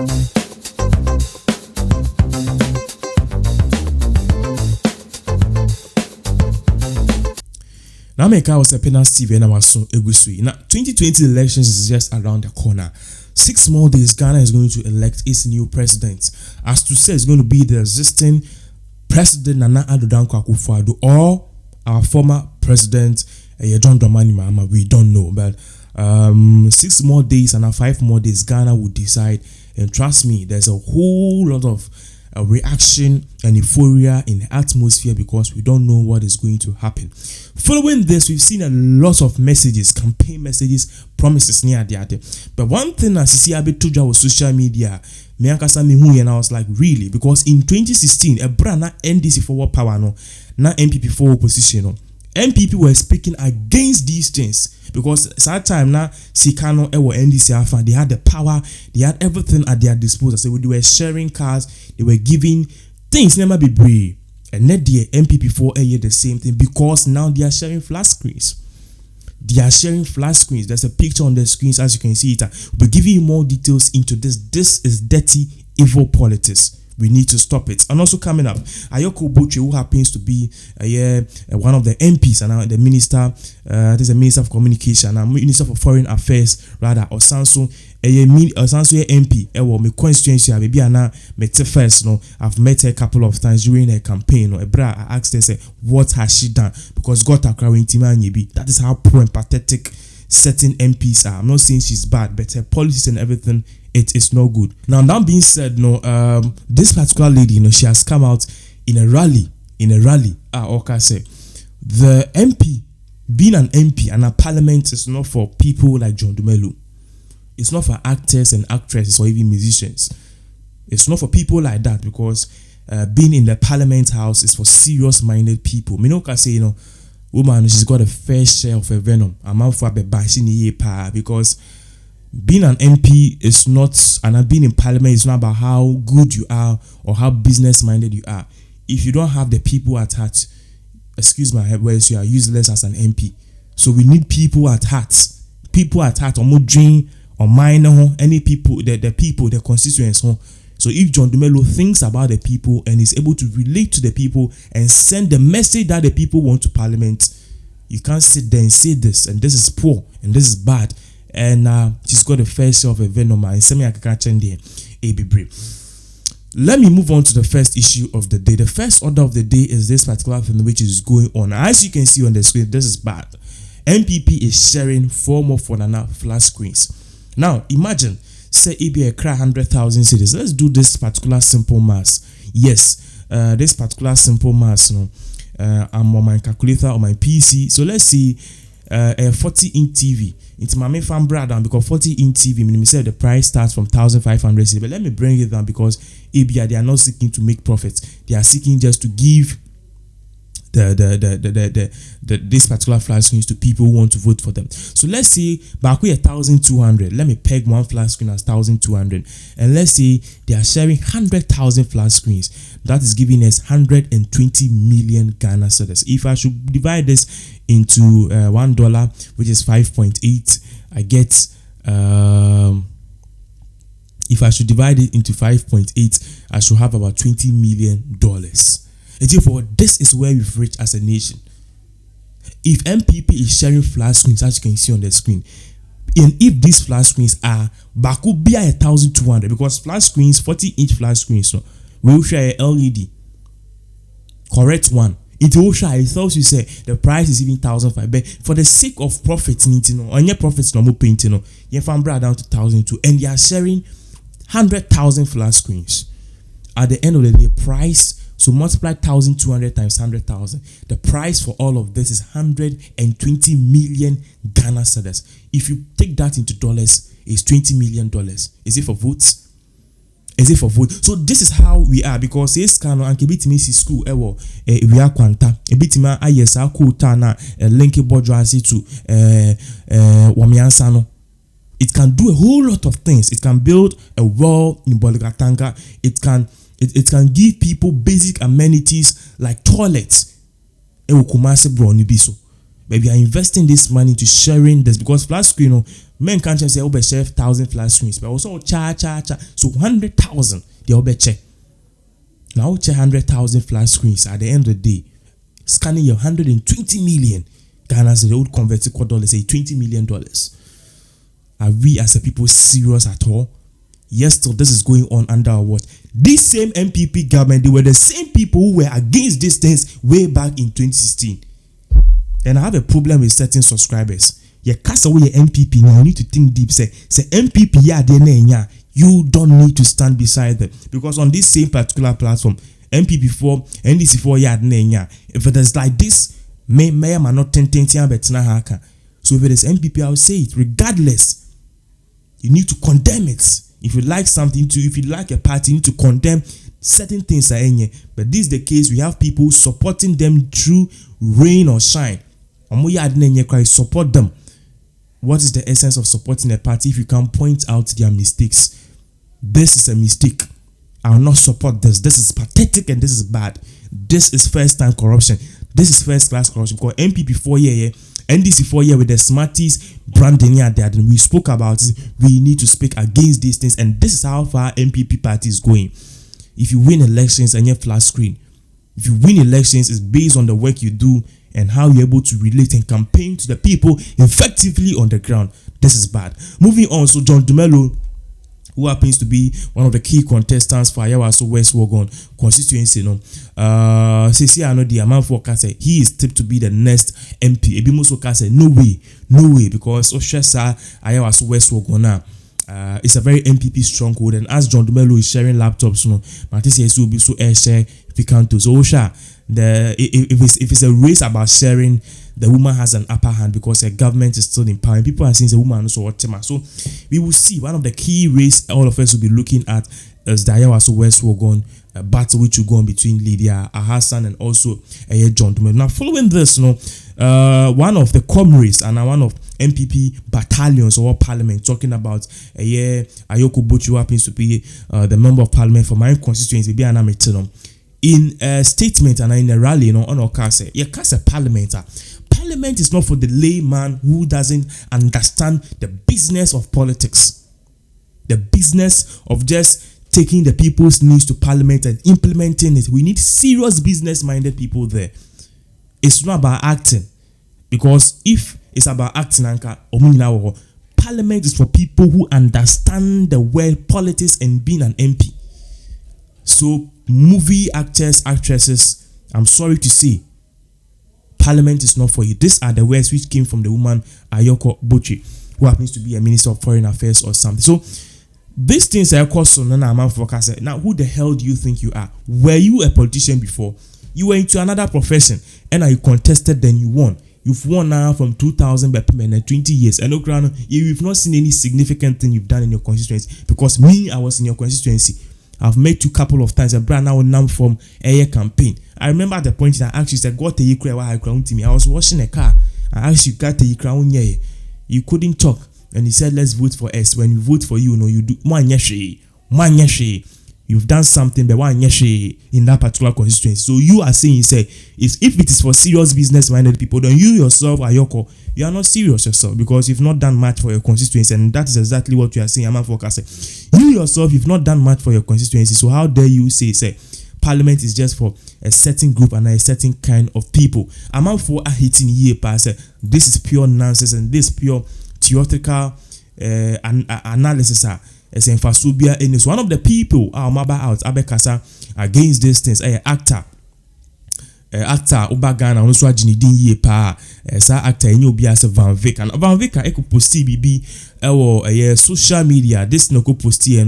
Now, America was a Pinax TV and I was so egusui. Now, 2020 elections is just around the corner. 6 more days, Ghana is going to elect its new president. As to say, it's going to be the existing president Nana Addo Dankwa Akufo-Addo or our former president John Dramani Mahama. We don't know, but 6 more days and 5 more days, Ghana will decide. And trust me, there's a whole lot of reaction and euphoria in the atmosphere because we don't know what is going to happen. Following this, we've seen a lot of messages, campaign messages, promises near the other. But one thing as you see a bit to was social media, and I was like, really? Because in 2016, a brand NDC forward power no, na NPP for opposition no. NPP were speaking against these things because at that time now Sikano or NDC Alpha, they had the power, they had everything at their disposal. So they were sharing cars, they were giving things never be brave. And net the NPP for a year the same thing because now they are sharing flat screens. They are sharing flat screens. There's a picture on the screens as you can see it. We'll be giving you more details into this. This is dirty, evil politics. We need to stop it. And also coming up, Ayoko Boche, who happens to be one of the MPs and the minister, this is a minister of communication and minister for foreign affairs, rather, or Sanso MP. My constituency, maybe I met her first. No, I've met her a couple of times during her campaign. No, I asked her, say, what has she done? Because God that is how poor and pathetic certain MPs are. I'm not saying she's bad, but her policies and everything, it is not good. Now that being said, this particular lady, she has come out in a rally. Okay, say the MP, being an MP and a parliament is not for people like John Dumelo. It's not for actors and actresses or even musicians. It's not for people like that because being in the parliament house is for serious-minded people. Minoka say, woman, she's got a fair share of a venom. I'm out for a bashing because being an MP is not, and being in parliament is not about how good you are or how business-minded you are. If you don't have the people at heart, excuse my words, you are useless as an MP. So we need people at heart. People at heart, or more dream, or minor, any people, the people, the constituents. So if John Dumelo thinks about the people and is able to relate to the people and send the message that the people want to parliament, you can't sit there and say this, and this is poor, and this is bad. And she's got a fair share of a venom and semi Let me move on to the first issue of the day. The first order of the day is this particular thing which is going on. As you can see on the screen, this is bad. NPP is sharing 4 more flat screens. Now imagine, say a cry 100,000 cities. Let's do this particular simple math. Yes, this particular simple math. I'm on my calculator on my PC. So let's see a 40-inch TV. It's my main fan brand down because 40-inch TV, meaning say the price starts from 1,500 cedis. But let me bring it down because ABI, they are not seeking to make profits. They are seeking just to give this particular flat screens to people who want to vote for them. So let's say back with 1,200. Let me peg one flat screen as 1,200, and let's say they are sharing 100,000 flat screens. That is giving us 120 million Ghana cedis. If I should divide this into $1, which is 5.8, I get. If I should divide it into 5.8, I should have about $20 million. And therefore, this is where we've reached as a nation. If NPP is sharing flat screens, as you can see on the screen, and if these flat screens are Bakubia 1,200, because flat screens, 40-inch flat screens, no, we will share a LED, correct one. It will share. It tells you say the price is even 1,500, but for the sake of profits, on your profits, no more painting, you can bring down to 1,002, and they are sharing 100,000 flat screens. At the end of the day, price. So multiply 1,200 times 100,000. The price for all of this is 120 million Ghana cedis. If you take that into dollars, it's $20 million. Is it for votes? Is it for votes? So this is how we are, because this kind of ankebitimi si school we are kwanta ebitima ayesa quota na link bodrasi to wamiansano. It can do a whole lot of things. It can build a wall in Boligatanga. It can give people basic amenities like toilets. but we are investing this money to sharing this because flat screen, men can't just say, oh, share 1,000 flat screens, but also cha. So 100,000, they all check. Now, 100,000 flat screens at the end of the day, scanning your 120 million. Ghana's the old converted dollars, say $20 million. Are we as a people serious at all? Yes, still this is going on under our watch. This same NPP government, they were the same people who were against these things way back in 2016. And I have a problem with certain subscribers. You cast away your NPP now. You need to think deep. Say NPP, yeah, you don't need to stand beside them because on this same particular platform, NPP4, NDC4, yeah, if it is like this, may not 10 betina haka. So if it is NPP, I will say it. Regardless, you need to condemn it. If you like something if you like a party, you need to condemn certain things. But this is the case. We have people supporting them through rain or shine. Support them. What is the essence of supporting a party if you can't point out their mistakes? This is a mistake. I will not support this. This is pathetic and this is bad. This is first time corruption. This is first class corruption. Because NPP 4 year, NDC 4 year with the smarties branding there. And we spoke about it. We need to speak against these things. And this is how far NPP party is going. If you win elections and you're flat screen, if you win elections, it's based on the work you do and how you're able to relate and campaign to the people effectively on the ground. This is bad. Moving on, so John Dumelo, who happens to be one of the key contestants for Ayawaso West Wogon constituency, I know the amount for Kase, he is tipped to be the next MP. Ebimoso Kase, no way, because Oshesa Ayawaso West Wogon it's a very NPP stronghold, and as John Dumelo is sharing laptops, Matisse will be so share if he can't do so. Osha, if it's a race about sharing, the woman has an upper hand because her government is still in power. And people are saying the woman also what tema. So we will see one of the key race all of us will be looking at as the Ayawaso West Wogon battle which will go on between Lydia Ahassan and also John Dumelo. Now following this, one of the comrades and one of NPP battalions or parliament talking about Ayoko Bochu happens to be the member of parliament for my constituency in a statement and in a rally on Okase. Parliament is not for the layman who doesn't understand the business of politics, the business of just taking the people's needs to parliament and implementing it. We need serious business minded people there. It's not about acting, because if it's about acting, parliament is for people who understand the word politics and being an MP. So movie actors, actresses, I'm sorry to say, parliament is not for you. These are the words which came from the woman Ayoko Bochi, who happens to be a minister of foreign affairs or something. So these things are also now, who the hell do you think you are? Were you a politician before? You were into another profession and you contested, then you won. You've won now from 2000 by 20 years. And you've not seen any significant thing you've done in your constituency. Because me, I was in your constituency. I've met you a couple of times. I brought now now from a campaign. I remember at the point that I actually said, "Got a crown to me." I was washing a car. I asked you, "Got a crown?" Yeah, you couldn't talk, and he said, "Let's vote for us." When you vote for you, you do man. You've done something, but one in that particular constituency. So you are saying, if it is for serious business-minded people, then you yourself, Ayoko, you are not serious yourself because you've not done much for your constituency, and that is exactly what you are saying. You yourself, you've not done much for your constituency. So how dare you say Parliament is just for a certain group and a certain kind of people? For a hitting year pass. This is pure nonsense and this pure theoretical analysis. As in Fasubia is one of the people out Abekasa against these things. Actor Obagana also Jinidin ye pa actor in you be as a Van Vick and Van Vick eko posti bibi social media. This no go posti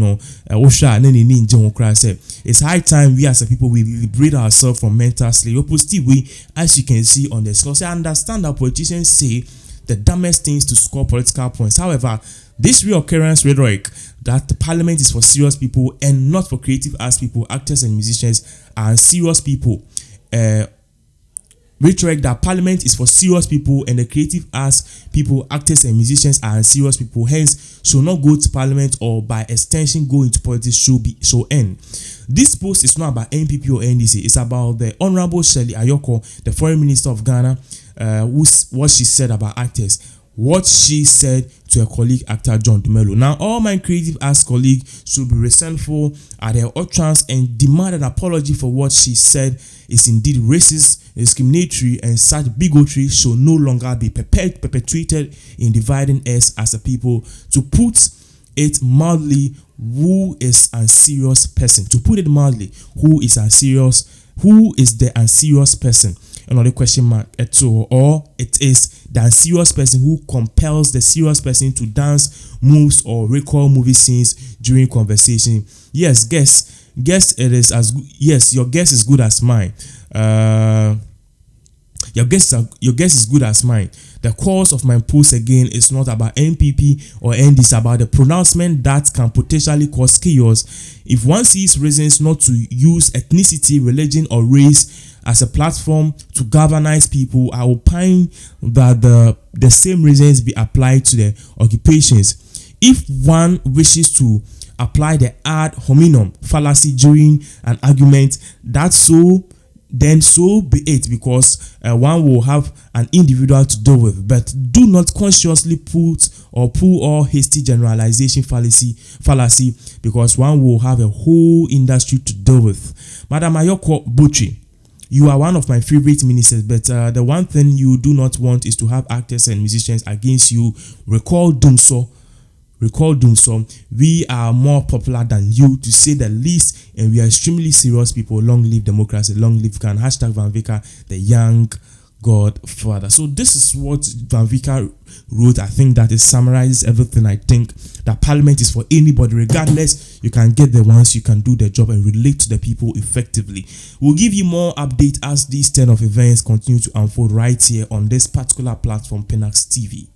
osha neni ninja. It's high time we as a people we liberate ourselves from mental slavery. Posti we, as you can see on the screen. I understand that politicians say the dumbest things to score political points. However, this reoccurrence rhetoric that the parliament is for serious people and not for creative arts people, actors and musicians are serious people. Rhetoric that parliament is for serious people and the creative arts people, actors and musicians are serious people, hence should not go to parliament or by extension go into politics should end. This post is not about NPP or NDC. It's about the Honorable Shirley Ayoko, the Foreign Minister of Ghana, what she said about actors. What she said to her colleague actor John Dumelo. Now, all my creative arts colleagues should be resentful at her utterance and demand an apology for what she said is indeed racist, discriminatory, and such bigotry should no longer be perpetuated in dividing us as a people. To put it mildly, who is a unserious person? To put it mildly, who is the unserious person? Another question mark at all, or it is the unserious person who compels the serious person to dance moves or recall movie scenes during conversation. Yes, guess it is as good. Yes, your guess is good as mine. Your guess is good as mine. The cause of my post again is not about NPP or ND, it's about the pronouncement that can potentially cause chaos if one sees reasons not to use ethnicity, religion, or race as a platform to galvanize people. I opine that the same reasons be applied to the occupations. If one wishes to apply the ad hominem fallacy during an argument, then so be it, because one will have an individual to deal with. But do not consciously pull all hasty generalization fallacy, because one will have a whole industry to deal with. Madam Ayoko Butchie, you are one of my favorite ministers, but the one thing you do not want is to have actors and musicians against you. Recall Dumso. We are more popular than you, to say the least, and we are extremely serious people. Long live democracy, long live Khan. #Van Vika, the young godfather. So this is what Van Vika wrote. I think that it summarizes everything. I think that parliament is for anybody, regardless. You can get the ones, you can do the job and relate to the people effectively. We'll give you more updates as these 10 of events continue to unfold right here on this particular platform, Pinax TV.